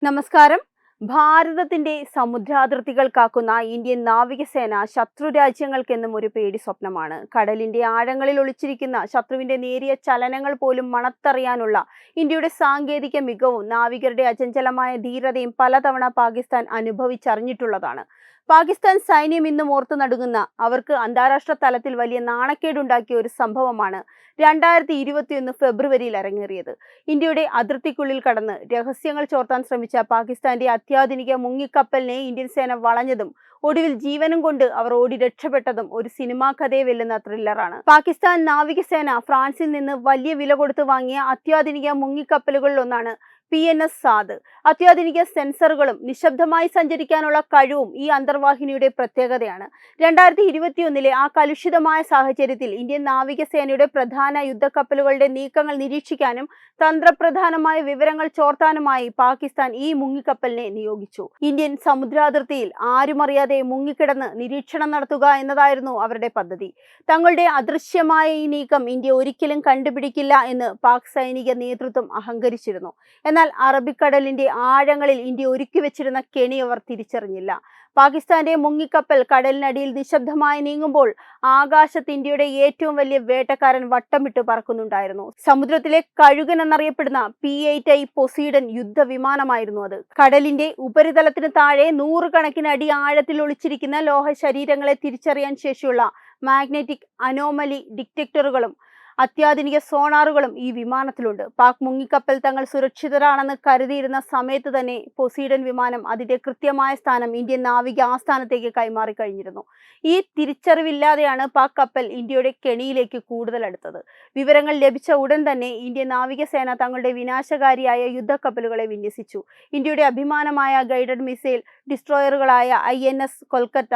നമസ്കാരം. ഭാരതത്തിന്റെ സമുദ്രാതിർത്തികൾ കാക്കുന്ന ഇന്ത്യൻ നാവികസേന ശത്രു രാജ്യങ്ങൾക്കെന്നും ഒരു പേടി സ്വപ്നമാണ്. കടലിന്റെ ആഴങ്ങളിൽ ഒളിച്ചിരിക്കുന്ന ശത്രുവിന്റെ നേരിയ ചലനങ്ങൾ പോലും മണത്തറിയാനുള്ള ഇന്ത്യയുടെ സാങ്കേതിക മികവും നാവികരുടെ അചഞ്ചലമായ ധീരതയും പലതവണ പാകിസ്ഥാൻ അനുഭവിച്ചറിഞ്ഞിട്ടുള്ളതാണ്. പാകിസ്ഥാൻ സൈന്യം ഇന്നും ഓർത്തു നടുങ്ങുന്ന, അവർക്ക് അന്താരാഷ്ട്ര തലത്തിൽ വലിയ നാണക്കേടുണ്ടാക്കിയ ഒരു സംഭവമാണ് 2021 ഫെബ്രുവരിയിൽ അരങ്ങേറിയത്. ഇന്ത്യയുടെ അതിർത്തിക്കുള്ളിൽ കടന്ന് രഹസ്യങ്ങൾ ചോർത്താൻ ശ്രമിച്ച പാകിസ്ഥാന്റെ അത്യാധുനിക മുങ്ങിക്കപ്പലിനെ ഇന്ത്യൻ സേന വളഞ്ഞതും ഒടുവിൽ ജീവനും കൊണ്ട് അവർ ഓടി രക്ഷപ്പെട്ടതും ഒരു സിനിമാ കഥയെ വെല്ലുന്ന ത്രില്ലറാണ്. പാകിസ്ഥാൻ നാവികസേന ഫ്രാൻസിൽ നിന്ന് വലിയ വില കൊടുത്ത് വാങ്ങിയ അത്യാധുനിക മുങ്ങിക്കപ്പലുകളിൽ ഒന്നാണ് PNS സാദ്. അത്യാധുനിക സെൻസറുകളും നിശബ്ദമായി സഞ്ചരിക്കാനുള്ള കഴിവും ഈ അന്തർവാഹിനിയുടെ പ്രത്യേകതയാണ്. 2021 ആ കലുഷിതമായ സാഹചര്യത്തിൽ ഇന്ത്യൻ നാവികസേനയുടെ പ്രധാന യുദ്ധക്കപ്പലുകളുടെ നീക്കങ്ങൾ നിരീക്ഷിക്കാനും തന്ത്രപ്രധാനമായ വിവരങ്ങൾ ചോർത്താനുമായി പാകിസ്ഥാൻ ഈ മുങ്ങിക്കപ്പലിനെ നിയോഗിച്ചു. ഇന്ത്യൻ സമുദ്രാതിർത്തിയിൽ ആരുമറിയാതെ മുങ്ങിക്കിടന്ന് നിരീക്ഷണം നടത്തുക എന്നതായിരുന്നു അവരുടെ പദ്ധതി. തങ്ങളുടെ അദൃശ്യമായ ഈ നീക്കം ഇന്ത്യ ഒരിക്കലും കണ്ടുപിടിക്കില്ല എന്ന് പാക് സൈനിക നേതൃത്വം അഹങ്കരിച്ചിരുന്നു. എന്നാൽ അറബിക്കടലിന്റെ ആഴങ്ങളിൽ ഇന്ത്യ ഒരുക്കി വെച്ചിരുന്ന കെണി അവർ തിരിച്ചറിഞ്ഞില്ല. പാകിസ്ഥാന്റെ മുങ്ങിക്കപ്പൽ കടലിനടിയിൽ നിശബ്ദമായി നീങ്ങുമ്പോൾ ആകാശത്ത് ഇന്ത്യയുടെ ഏറ്റവും വലിയ വേട്ടക്കാരൻ വട്ടമിട്ട് പറക്കുന്നുണ്ടായിരുന്നു. സമുദ്രത്തിലെ കഴുകൻ എന്നറിയപ്പെടുന്ന P-8I പൊസീഡൻ യുദ്ധവിമാനമായിരുന്നു അത്. കടലിന്റെ ഉപരിതലത്തിന് താഴെ 100 കണക്കിന് അടി ആഴത്തിൽ ഒളിച്ചിരിക്കുന്ന ലോഹ ശരീരങ്ങളെ തിരിച്ചറിയാൻ ശേഷിയുള്ള മാഗ്നറ്റിക് അനോമലി ഡിറ്റക്ടറുകളും അത്യാധുനിക സോണാറുകളും ഈ വിമാനത്തിലുണ്ട്. പാക് മുങ്ങിക്കപ്പൽ തങ്ങൾ സുരക്ഷിതരാണെന്ന് കരുതിയിരുന്ന സമയത്ത് തന്നെ പൊസീഡൻ വിമാനം അതിന്റെ കൃത്യമായ സ്ഥാനം ഇന്ത്യൻ നാവിക ആസ്ഥാനത്തേക്ക് കൈമാറി കഴിഞ്ഞിരുന്നു. ഈ തിരിച്ചറിവില്ലാതെയാണ് പാക് കപ്പൽ ഇന്ത്യയുടെ കെണിയിലേക്ക് കൂടുതൽ അടുത്തത്. വിവരങ്ങൾ ലഭിച്ച ഉടൻ തന്നെ ഇന്ത്യൻ നാവികസേന തങ്ങളുടെ വിനാശകാരിയായ യുദ്ധക്കപ്പലുകളെ വിന്യസിച്ചു. ഇന്ത്യയുടെ അഭിമാനമായ ഗൈഡഡ് മിസൈൽ ഡിസ്ട്രോയറുകളായ INS കൊൽക്കത്ത,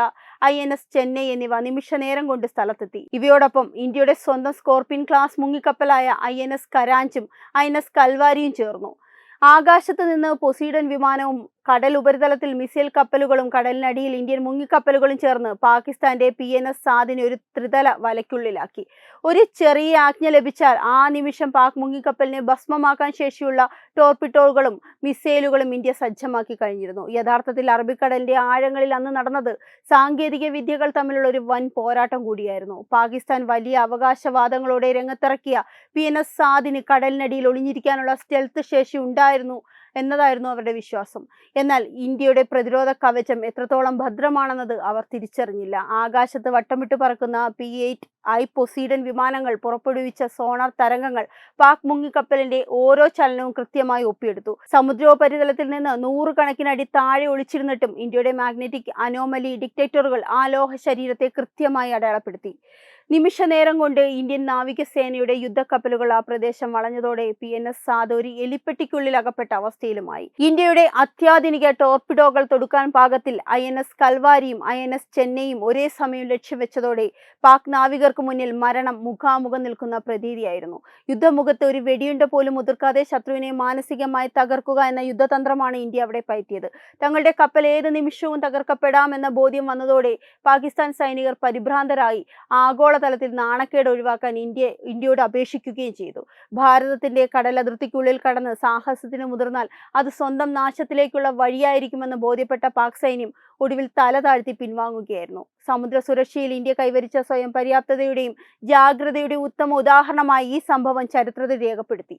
INS ചെന്നൈ എന്നിവ നിമിഷ നേരം കൊണ്ട് സ്ഥലത്തെത്തി. ഇവയോടൊപ്പം ഇന്ത്യയുടെ സ്വന്തം സ്കോർപിൻ ക്ലാസ് മുങ്ങിക്കപ്പലായ INS കരാഞ്ചും INS കൽവാരിയും ചേർന്നു. ആകാശത്ത് നിന്ന് പൊസീഡൻ വിമാനവും കടൽ ഉപരിതലത്തിൽ മിസൈൽ കപ്പലുകളും കടലിനടിയിൽ ഇന്ത്യൻ മുങ്ങിക്കപ്പലുകളും ചേർന്ന് പാകിസ്ഥാന്റെ PNS സാദിനെ ഒരു ത്രിതല വലയ്ക്കുള്ളിലാക്കി. ഒരു ചെറിയ ആജ്ഞ ലഭിച്ചാൽ ആ നിമിഷം പാക് മുങ്ങിക്കപ്പലിനെ ഭസ്മമാക്കാൻ ശേഷിയുള്ള ടോർപിഡോകളും മിസൈലുകളും ഇന്ത്യ സജ്ജമാക്കി കഴിഞ്ഞിരുന്നു. യഥാർത്ഥത്തിൽ അറബിക്കടലിന്റെ ആഴങ്ങളിൽ അന്ന് നടന്നത് സാങ്കേതിക വിദ്യകൾ തമ്മിലുള്ള ഒരു വൻ പോരാട്ടം കൂടിയായിരുന്നു. പാകിസ്ഥാൻ വലിയ അവകാശവാദങ്ങളോടെ രംഗത്തിറക്കിയ PNS സാദിന് കടലിനടിയിൽ ഒളിഞ്ഞിരിക്കാനുള്ള സ്റ്റെൽത്ത് ശേഷി ഉണ്ടായിരുന്നു എന്നതായിരുന്നു അവരുടെ വിശ്വാസം. എന്നാൽ ഇന്ത്യയുടെ പ്രതിരോധ കവചം എത്രത്തോളം ഭദ്രമാണെന്നത് അവർ തിരിച്ചറിഞ്ഞില്ല. ആകാശത്ത് വട്ടമിട്ട് പറക്കുന്ന P-8I പൊസീഡൻ വിമാനങ്ങൾ പുറപ്പെടുവിച്ച സോണാർ തരംഗങ്ങൾ പാക് മുങ്ങിക്കപ്പലിന്റെ ഓരോ ചലനവും കൃത്യമായി ഒപ്പിയെടുത്തു. സമുദ്രോപരിതലത്തിൽ നിന്ന് 100 കണക്കിന് അടി താഴെ ഒളിച്ചിരുന്നിട്ടും ഇന്ത്യയുടെ മാഗ്നറ്റിക് അനോമലി ഡിറ്റക്ടറുകൾ ആ ലോഹ ശരീരത്തെ കൃത്യമായി അടയാളപ്പെടുത്തി. നിമിഷ നേരം കൊണ്ട് ഇന്ത്യൻ നാവികസേനയുടെ യുദ്ധക്കപ്പലുകൾ ആ പ്രദേശം വളഞ്ഞതോടെ PNS സാദ് ഒരു എലിപ്പെട്ടിക്കുള്ളിൽ അകപ്പെട്ട അവസ്ഥയിലുമായി. ഇന്ത്യയുടെ അത്യാധുനിക ടോർപിഡോകൾ തൊടുക്കാൻ പാകത്തിൽ INS കൽവാരിയും INS ചെന്നൈയും ഒരേ സമയം ലക്ഷ്യം വെച്ചതോടെ പാക് നാവികർക്ക് മുന്നിൽ മരണം മുഖാമുഖം നിൽക്കുന്ന പ്രതീതിയായിരുന്നു. യുദ്ധമുഖത്ത് ഒരു വെടിയുണ്ട പോലും ഉതിർക്കാതെ ശത്രുവിനെ മാനസികമായി തകർക്കുക എന്ന യുദ്ധതന്ത്രമാണ് ഇന്ത്യ അവിടെ പയറ്റിയത്. തങ്ങളുടെ കപ്പൽ ഏത് നിമിഷവും തകർക്കപ്പെടാമെന്ന ബോധ്യം വന്നതോടെ പാകിസ്ഥാൻ സൈനികർ പരിഭ്രാന്തരായി ആഗോളതലത്തിൽ നാണക്കേട് ഒഴിവാക്കാൻ ഇന്ത്യയോട് അപേക്ഷിക്കുകയും ചെയ്തു. ഭാരതത്തിന്റെ കടലതിർത്തിക്കുള്ളിൽ കടന്ന് സാഹസത്തിന് മുതിർന്നാൽ അത് സ്വന്തം നാശത്തിലേക്കുള്ള വഴിയായിരിക്കുമെന്ന് ബോധ്യപ്പെട്ട പാക് സൈന്യം ഒടുവിൽ തല താഴ്ത്തി പിൻവാങ്ങുകയായിരുന്നു. സമുദ്ര സുരക്ഷയിൽ ഇന്ത്യ കൈവരിച്ച സ്വയം പര്യാപ്തതയുടെയും ജാഗ്രതയുടെയും ഉത്തമ ഉദാഹരണമായി ഈ സംഭവം ചരിത്രത്തിൽ രേഖപ്പെടുത്തി.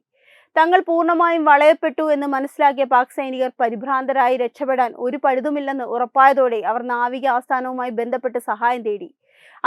തങ്ങൾ പൂർണ്ണമായും വളയപ്പെട്ടു എന്ന് മനസ്സിലാക്കിയ പാക് സൈനികർ പരിഭ്രാന്തരായി രക്ഷപ്പെടാൻ ഒരു പഴുതുമില്ലെന്ന് ഉറപ്പായതോടെ അവർ നാവിക ആസ്ഥാനവുമായി ബന്ധപ്പെട്ട് സഹായം തേടി.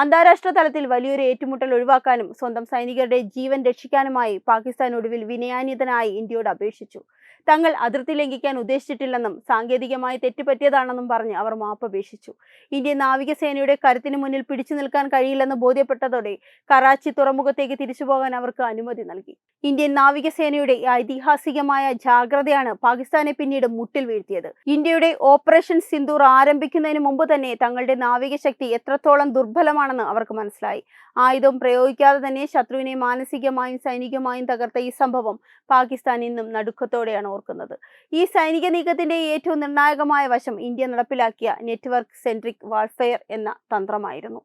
അന്താരാഷ്ട്ര തലത്തിൽ വലിയൊരു ഏറ്റുമുട്ടൽ ഒഴിവാക്കാനും സ്വന്തം സൈനികരുടെ ജീവൻ രക്ഷിക്കാനുമായി പാകിസ്ഥാൻ ഒടുവിൽ വിനയാന്വിതനായി ഇന്ത്യയോട് അപേക്ഷിച്ചു. തങ്ങൾ അതിർത്തി ലംഘിക്കാൻ ഉദ്ദേശിച്ചിട്ടില്ലെന്നും സാങ്കേതികമായി തെറ്റുപറ്റിയതാണെന്നും പറഞ്ഞ് അവർ മാപ്പപേക്ഷിച്ചു. ഇന്ത്യൻ നാവികസേനയുടെ കരുത്തിന് മുന്നിൽ പിടിച്ചു നിൽക്കാൻ കഴിയില്ലെന്ന് ബോധ്യപ്പെട്ടതോടെ കറാച്ചി തുറമുഖത്തേക്ക് തിരിച്ചുപോകാൻ അവർക്ക് അനുമതി നൽകി. ഇന്ത്യൻ നാവികസേനയുടെ ഐതിഹാസികമായ ജാഗ്രതയാണ് പാകിസ്ഥാനെ പിന്നീട് മുട്ടിൽ വീഴ്ത്തിയത്. ഇന്ത്യയുടെ ഓപ്പറേഷൻ സിന്ദൂർ ആരംഭിക്കുന്നതിന് മുമ്പ് തന്നെ തങ്ങളുടെ നാവിക ശക്തി എത്രത്തോളം ദുർബലമാണെന്ന് അവർക്ക് മനസ്സിലായി. ആയുധം പ്രയോഗിക്കാതെ തന്നെ ശത്രുവിനെ മാനസികമായും സൈനികമായും തകർത്ത ഈ സംഭവം പാകിസ്ഥാൻ ഇന്നും നടുക്കത്തോടെയാണ് ഓർക്കുന്നത്. ഈ സൈനിക നീക്കത്തിന്റെ ഏറ്റവും നിർണായകമായ വശം ഇന്ത്യ നടപ്പിലാക്കിയ നെറ്റ്വർക്ക് സെൻട്രിക് വാർഫെയർ എന്ന തന്ത്രമായിരുന്നു.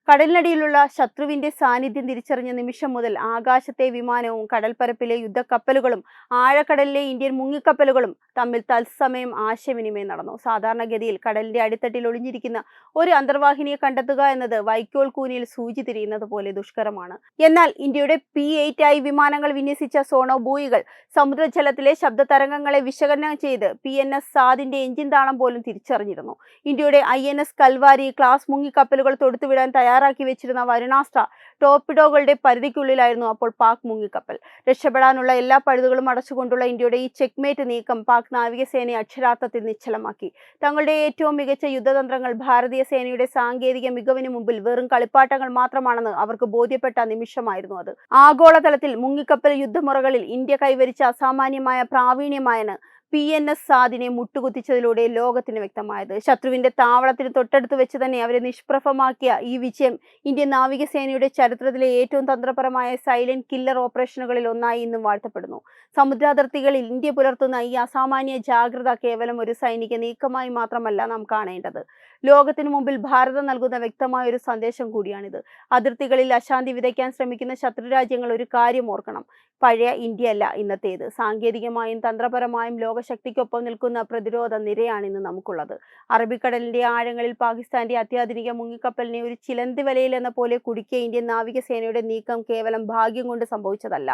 കടലിനടിയിലുള്ള ശത്രുവിന്റെ സാന്നിധ്യം തിരിച്ചറിഞ്ഞ നിമിഷം മുതൽ ആകാശത്തെ വിമാനവും കടൽപ്പരപ്പിലെ യുദ്ധക്കപ്പലുകളും ആഴക്കടലിലെ ഇന്ത്യൻ മുങ്ങിക്കപ്പലുകളും തമ്മിൽ തത്സമയം ആശയവിനിമയം നടന്നു. സാധാരണഗതിയിൽ കടലിന്റെ അടിത്തട്ടിൽ ഒളിഞ്ഞിരിക്കുന്ന ഒരു അന്തർവാഹിനിയെ കണ്ടെത്തുക എന്നത് വൈക്കോൽ കൂനിയിൽ സൂചി തിരിയുന്നത് പോലെ ദുഷ്കരമാണ്. എന്നാൽ ഇന്ത്യയുടെ P-8I വിമാനങ്ങൾ വിന്യസിച്ച സോണോബൂയികൾ സമുദ്രജലത്തിലെ ശബ്ദ തരംഗങ്ങളെ വിശകലനം ചെയ്ത് PNS സാദിന്റെ എഞ്ചിൻ താളം പോലും തിരിച്ചറിഞ്ഞിരുന്നു. ഇന്ത്യയുടെ INS കൽവാരി ക്ലാസ് മുങ്ങിക്കപ്പലുകൾ തൊടുത്തുവിടാൻ തയ്യാറാക്കി വെച്ചിരുന്ന വരുണാസ്ത്ര ടോർപിഡോകളുടെ പരിധിക്കുള്ളിലായിരുന്നു അപ്പോൾ പാക് മുങ്ങിക്കപ്പൽ. രക്ഷപ്പെടാനുള്ള എല്ലാ പഴുതുകളും അടച്ചുകൊണ്ടുള്ള ഇന്ത്യയുടെ ഈ ചെക്ക്മേറ്റ് നീക്കം പാക് നാവികസേനയെ അക്ഷരാർത്ഥത്തിൽ നിശ്ചലമാക്കി. തങ്ങളുടെ ഏറ്റവും മികച്ച യുദ്ധതന്ത്രങ്ങൾ ഭാരതീയ സേനയുടെ സാങ്കേതിക മികവിന് മുമ്പിൽ വെറും കളിപ്പാട്ടങ്ങൾ മാത്രമാണെന്ന് അവർക്ക് ബോധ്യപ്പെട്ട നിമിഷമായിരുന്നു അത്. ആഗോളതലത്തിൽ മുങ്ങിക്കപ്പൽ യുദ്ധമുറകളിൽ ഇന്ത്യ കൈവരിച്ച അസാമാന്യമായ പ്രാവീണ്യമായാണ് PNS സാദിനെ മുട്ടുകുത്തിച്ചതിലൂടെ ലോകത്തിന് വ്യക്തമായത്. ശത്രുവിന്റെ താവളത്തിന് തൊട്ടടുത്ത് വെച്ച് തന്നെ അവരെ നിഷ്പ്രഭമാക്കിയ ഈ വിജയം ഇന്ത്യൻ നാവികസേനയുടെ ചരിത്രത്തിലെ ഏറ്റവും തന്ത്രപരമായ സൈലന്റ് കില്ലർ ഓപ്പറേഷനുകളിൽ ഒന്നായി ഇന്നും വാഴ്ത്തപ്പെടുന്നു. സമുദ്രാതിർത്തികളിൽ ഇന്ത്യ പുലർത്തുന്ന ഈ അസാമാന്യ ജാഗ്രത കേവലം ഒരു സൈനിക നീക്കമായി മാത്രമല്ല നാം കാണേണ്ടത്. ലോകത്തിനു മുമ്പിൽ ഭാരതം നൽകുന്ന വ്യക്തമായ ഒരു സന്ദേശം കൂടിയാണിത്. അതിർത്തികളിൽ അശാന്തി വിതയ്ക്കാൻ ശ്രമിക്കുന്ന ശത്രുരാജ്യങ്ങൾ ഒരു കാര്യം ഓർക്കണം. പഴയ ഇന്ത്യയല്ല ഇന്നത്തേത്. സാങ്കേതികമായും തന്ത്രപരമായും ലോകശക്തിക്കൊപ്പം നിൽക്കുന്ന പ്രതിരോധ നിരയാണ് ഇന്ന് നമുക്കുള്ളത്. അറബിക്കടലിന്റെ ആഴങ്ങളിൽ പാകിസ്ഥാന്റെ അത്യാധുനിക മുങ്ങിക്കപ്പലിനെ ഒരു ചിലന്തി വലയിൽ എന്ന പോലെ കുടുക്കിയ ഇന്ത്യൻ നാവികസേനയുടെ നീക്കം കേവലം ഭാഗ്യം കൊണ്ട് സംഭവിച്ചതല്ല.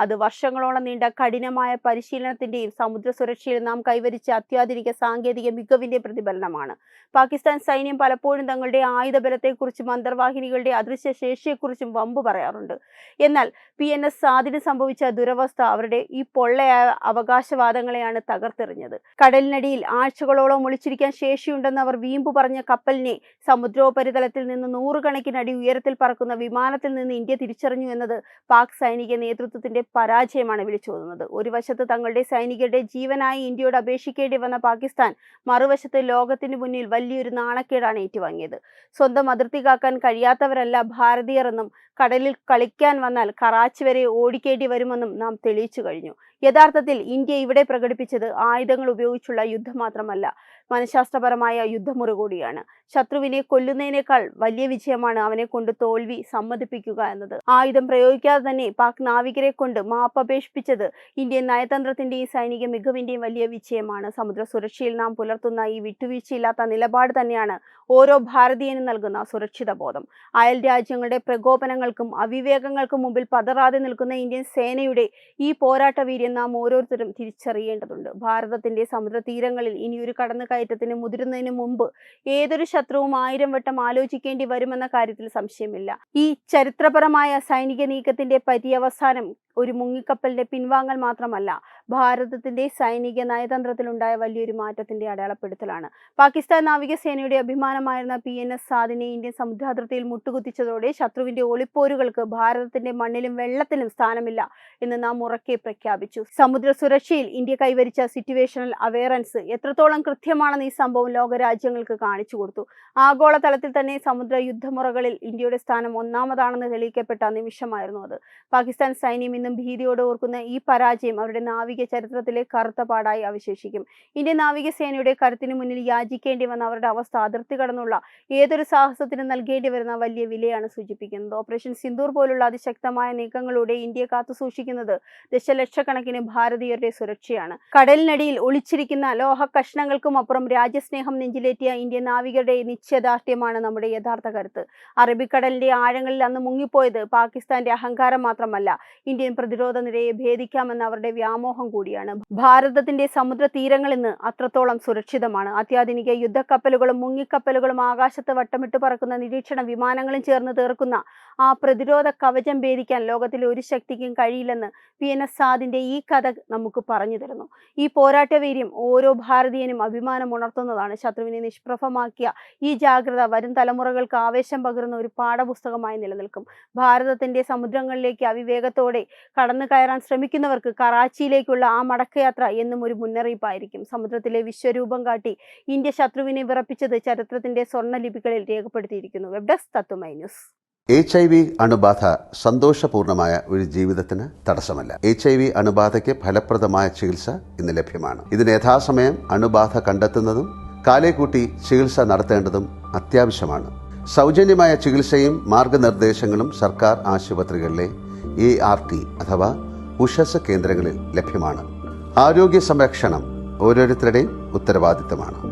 അത് വർഷങ്ങളോളം നീണ്ട കഠിനമായ പരിശീലനത്തിന്റെയും സമുദ്ര സുരക്ഷയിൽ നാം കൈവരിച്ച അത്യാധുനിക സാങ്കേതിക മികവിന്റെ പ്രതിഫലനമാണ്. പാകിസ്ഥാൻ സൈന്യം പലപ്പോഴും തങ്ങളുടെ ആയുധബലത്തെക്കുറിച്ചും അന്തർവാഹിനികളുടെ അദൃശ്യ ശേഷിയെക്കുറിച്ചും വമ്പ് പറയാറുണ്ട്. എന്നാൽ PNS സാദിന് സംഭവിച്ച ദുരവസ്ഥ അവരുടെ ഈ പൊള്ളയായ അവകാശവാദങ്ങളെയാണ് തകർത്തെറിഞ്ഞത്. കടലിനടിയിൽ ആഴ്ചകളോളം ഒളിച്ചിരിക്കാൻ ശേഷിയുണ്ടെന്ന് അവർ വീമ്പു പറഞ്ഞ കപ്പലിനെ സമുദ്രോപരിതലത്തിൽ നിന്ന് 100 കണക്കിന് അടി ഉയരത്തിൽ പറക്കുന്ന വിമാനത്തിൽ നിന്ന് ഇന്ത്യ തിരിച്ചറിഞ്ഞു എന്നത് പാക് സൈനിക നേതൃത്വത്തിന്റെ പരാജയമാണ് വിളിച്ചോതുന്നത്. ഒരു വശത്ത് തങ്ങളുടെ സൈനികരുടെ ജീവനായി ഇന്ത്യയോട് അപേക്ഷിക്കേണ്ടി വന്ന പാകിസ്ഥാൻ മറുവശത്ത് ലോകത്തിന് മുന്നിൽ വലിയൊരു നാണക്കേടാണ് ഏറ്റുവാങ്ങിയത്. സ്വന്തം അതിർത്തി കാക്കാൻ കഴിയാത്തവരല്ല ഭാരതീയർ എന്നും കടലിൽ കളിക്കാൻ വന്നാൽ കറാച്ചി വരെ ഓടിക്കേണ്ടി വരുമെന്നും നാം തെളിയിച്ചു കഴിഞ്ഞു. യഥാർത്ഥത്തിൽ ഇന്ത്യ ഇവിടെ പ്രകടിപ്പിച്ചത് ആയുധങ്ങൾ ഉപയോഗിച്ചുള്ള യുദ്ധം മാത്രമല്ല, മനഃശാസ്ത്രപരമായ യുദ്ധമുറ കൂടിയാണ്. ശത്രുവിനെ കൊല്ലുന്നതിനേക്കാൾ വലിയ വിജയമാണ് അവനെ കൊണ്ട് തോൽവി സമ്മതിപ്പിക്കുക എന്നത്. ആയുധം പ്രയോഗിക്കാതെ തന്നെ പാക് നാവികരെ കൊണ്ട് മാപ്പപേക്ഷിപ്പിച്ചത് ഇന്ത്യൻ നയതന്ത്രത്തിന്റെയും സൈനിക മികവിന്റെയും വലിയ വിജയമാണ്. സമുദ്ര സുരക്ഷയിൽ നാം പുലർത്തുന്ന ഈ വിട്ടുവീഴ്ചയില്ലാത്ത നിലപാട് തന്നെയാണ് ഓരോ ഭാരതീയനും നൽകുന്ന സുരക്ഷിത ബോധം. അയൽ രാജ്യങ്ങളുടെ പ്രകോപനങ്ങൾക്കും അവിവേകങ്ങൾക്കും മുമ്പിൽ പതറാതെ നിൽക്കുന്ന ഇന്ത്യൻ സേനയുടെ ഈ പോരാട്ട വീര്യം നാം ഓരോരുത്തരും തിരിച്ചറിയേണ്ടതുണ്ട്. ഭാരതത്തിന്റെ സമുദ്ര തീരങ്ങളിൽ ഇനിയൊരു കടന്നുകയറ്റത്തിന് മുതിരുന്നതിന് മുമ്പ് ഏതൊരു ശത്രുവും 1000 വട്ടം ആലോചിക്കേണ്ടി വരുമെന്ന കാര്യത്തിൽ സംശയമില്ല. ഈ ചരിത്രപരമായ സൈനിക നീക്കത്തിന്റെ പര്യവസാനം ഒരു മുങ്ങിക്കപ്പലിന്റെ പിൻവാങ്ങൽ മാത്രമല്ല, ഭാരതത്തിന്റെ സൈനിക നയതന്ത്രത്തിലുണ്ടായ വലിയൊരു മാറ്റത്തിന്റെ അടയാളപ്പെടുത്തലാണ്. പാകിസ്ഥാൻ നാവികസേനയുടെ അഭിമാനമായിരുന്ന PNS സാദിനെ ഇന്ത്യൻ സമുദ്രാതിർത്തിയിൽ മുട്ടുകുത്തിച്ചതോടെ ശത്രുവിന്റെ ഒളിപ്പോരുകൾക്ക് ഭാരതത്തിന്റെ മണ്ണിലും വെള്ളത്തിലും സ്ഥാനമില്ല എന്ന് നാം ഉറക്കെ പ്രഖ്യാപിച്ചു. സമുദ്ര സുരക്ഷയിൽ ഇന്ത്യ കൈവരിച്ച സിറ്റുവേഷണൽ അവെയറൻസ് എത്രത്തോളം കൃത്യമാണെന്ന് ഈ സംഭവം ലോകരാജ്യങ്ങൾക്ക് കാണിച്ചു കൊടുത്തു. ആഗോളതലത്തിൽ തന്നെ സമുദ്ര യുദ്ധമുറകളിൽ ഇന്ത്യയുടെ സ്ഥാനം ഒന്നാമതാണെന്ന് തെളിയിക്കപ്പെട്ട നിമിഷമായിരുന്നു അത്. പാകിസ്ഥാൻ സൈന്യം ഇന്നും ഭീതിയോടെ ഓർക്കുന്ന ഈ പരാജയം അവരുടെ നാവിക ചരിത്രത്തിലെ കറുത്ത പാടായി അവശേഷിക്കും. ഇന്ത്യൻ നാവികസേനയുടെ കരുത്തിന് മുന്നിൽ യാചിക്കേണ്ടി വന്ന അവരുടെ അവസ്ഥ അതിർത്തി കടന്നുള്ള ഏതൊരു സാഹസത്തിനും നൽകേണ്ടി വരുന്ന വലിയ വിലയാണ് സൂചിപ്പിക്കുന്നത്. ഓപ്പറേഷൻ സിന്ദൂർ പോലുള്ള അതിശക്തമായ നീക്കങ്ങളിലൂടെ ഇന്ത്യയെ കാത്തുസൂക്ഷിക്കുന്നത് ദശലക്ഷക്കണക്കിന് ഭാരതീയരുടെ സുരക്ഷയാണ്. കടലിനടിയിൽ ഒളിച്ചിരിക്കുന്ന ലോഹ കഷ്ണങ്ങൾക്കും അപ്പുറം രാജ്യസ്നേഹം നെഞ്ചിലേറ്റിയ ഇന്ത്യൻ നാവികരുടെ നിശ്ചയദാർഢ്യമാണ് നമ്മുടെ യഥാർത്ഥ കരുത്ത്. അറബിക്കടലിന്റെ ആഴങ്ങളിൽ അന്ന് മുങ്ങിപ്പോയത് പാകിസ്ഥാന്റെ അഹങ്കാരം മാത്രമല്ല, ഇന്ത്യൻ പ്രതിരോധ നിരയെ ഭേദിക്കാമെന്ന അവരുടെ വ്യാമോഹം കൂടിയാണ്. ഭാരതത്തിന്റെ സമുദ്ര തീരങ്ങൾ ഇന്ന് അത്രത്തോളം സുരക്ഷിതമാണ്. അത്യാധുനിക യുദ്ധക്കപ്പലുകളും മുങ്ങിക്കപ്പലുകളും ആകാശത്ത് വട്ടമിട്ട് പറക്കുന്ന നിരീക്ഷണ വിമാനങ്ങളും ചേർന്ന് തീർക്കുന്ന ആ പ്രതിരോധ കവചം ഭേദിക്കാൻ ലോകത്തിലെ ഒരു ശക്തിക്കും കഴിയില്ലെന്ന് PNS സാദിന്റെ ഈ കഥ നമുക്ക് പറഞ്ഞു തരുന്നു. ഈ പോരാട്ടവീര്യം ഓരോ ഭാരതീയനും അഭിമാനം ഉണർത്തുന്നതാണ്. ശത്രുവിനെ നിഷ്പ്രഭമാക്കിയ ഈ ജാഗ്രത വരും തലമുറകൾക്ക് ആവേശം പകരുന്ന ഒരു പാഠപുസ്തകമായി നിലനിൽക്കും. ഭാരതത്തിന്റെ സമുദ്രങ്ങളിലേക്ക് അവിവേകത്തോടെ കടന്നു കയറാൻ ശ്രമിക്കുന്നവർക്ക് കറാച്ചിയിലേക്കുള്ള ആ മടക്കയാത്ര എന്നും ഒരു മുന്നറിയിപ്പായിരിക്കും. സമുദ്രത്തിലെ വിശ്വരൂപം കാട്ടി ഇന്ത്യ ശത്രുവിനെ വിറപ്പിച്ചത് ചരിത്രത്തിന്റെ സ്വർണ്ണലിപികളിൽ രേഖപ്പെടുത്തിയിരിക്കുന്നു. വെബ് ഡെസ്ക് തത്വമൈ ന്യൂസ്. HIV അണുബാധ സന്തോഷപൂർണമായ ഒരു ജീവിതത്തിന് തടസ്സമല്ല. HIV അണുബാധയ്ക്ക് ഫലപ്രദമായ ചികിത്സ ഇന്ന് ലഭ്യമാണ്. ഇതിന് യഥാസമയം അണുബാധ കണ്ടെത്തുന്നതും കാലേക്കൂട്ടി ചികിത്സ നടത്തേണ്ടതും അത്യാവശ്യമാണ്. സൗജന്യമായ ചികിത്സയും മാർഗനിർദ്ദേശങ്ങളും സർക്കാർ ആശുപത്രികളിലെ ART അഥവാ ഉഷസ് കേന്ദ്രങ്ങളിൽ ലഭ്യമാണ്. ആരോഗ്യ സംരക്ഷണം ഓരോരുത്തരുടെയും ഉത്തരവാദിത്തമാണ്.